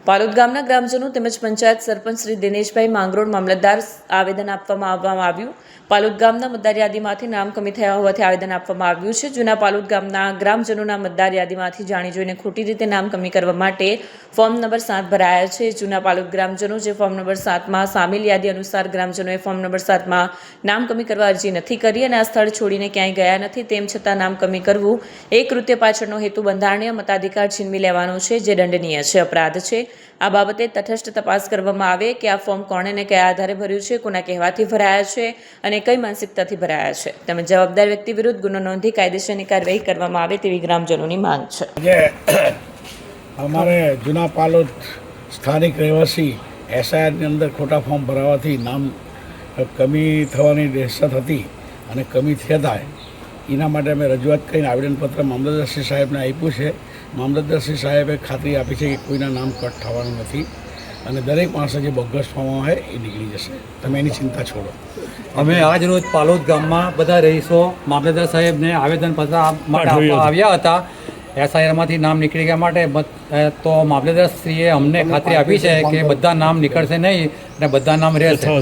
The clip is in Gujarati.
પાલોદ ગામના ગ્રામજનો તેમજ પંચાયત સરપંચ શ્રી દિનેશભાઈ માંગરોળ મામલતદાર આવેદન આપવામાં આવ્યું. પાલોદ ગામના મતદાર યાદીમાંથી નામ કમી થયા હોવાથી આવેદન આપવામાં આવ્યું છે. જૂના પાલોદ ગામના ગ્રામજનોના મતદાર યાદીમાંથી જાણી જોઈને ખોટી રીતે નામ કમી કરવા માટે ફોર્મ નંબર 7 ભરાયા છે. જૂના પાલોદ ગ્રામજનો જે ફોર્મ નંબર 7માં સામેલ યાદી અનુસાર ગ્રામજનોએ ફોર્મ નંબર 7માં નામ કમી કરવા અરજી નથી કરી અને આ સ્થળ છોડીને ક્યાંય ગયા નથી. તેમ છતાં નામ કમી કરવું એ કૃત્ય પાછળનો હેતુ બંધારણીય મતાધિકાર છીનવી લેવાનો છે, જે દંડનીય છે, અપરાધ છે. આ બાબતે તટસ્થ તપાસ કરવામાં આવે કે આ ફોર્મ કોણે ને કયા આધારે ભર્યું છે, કોના કહેવાથી ભરાયા છે અને કઈ માનસિકતાથી ભરાયા છે. તેમજ જવાબદાર વ્યક્તિ વિરુદ્ધ ગુનો નોંધી કાયદેસરની કાર્યવાહી કરવામાં આવે તેવી ગ્રામજનોની માંગ છે. અમારે જૂના પાલોદ સ્થાનિક રહેવાસી એસઆઈઆરની અંદર ખોટા ફોર્મ ભરાવાથી નામ કમી થવાની દહેશત હતી અને કમી થયા એના માટે અમે રજૂઆત કરીને આવેદનપત્ર મામલતદારશ્રી સાહેબને આપ્યું છે. મામલતદારશ્રી સાહેબે ખાતરી આપી છે કે કોઈના નામ કટ થવાનું નથી અને દરેક માણસે જે બોગસ ફોર્મ હોય એ નીકળી જશે. તમે એની ચિંતા છોડો. અમે આજ રોજ પાલોદ ગામમાં બધા રહીશો મામલતદાર સાહેબને આવેદનપત્ર આવ્યા હતા. એસઆઈઆરમાંથી નામ નીકળી ગયા માટે તો મામલતદારશ્રીએ અમને ખાતરી આપી છે કે બધા નામ નીકળશે નહીં અને બધા નામ રહેશે.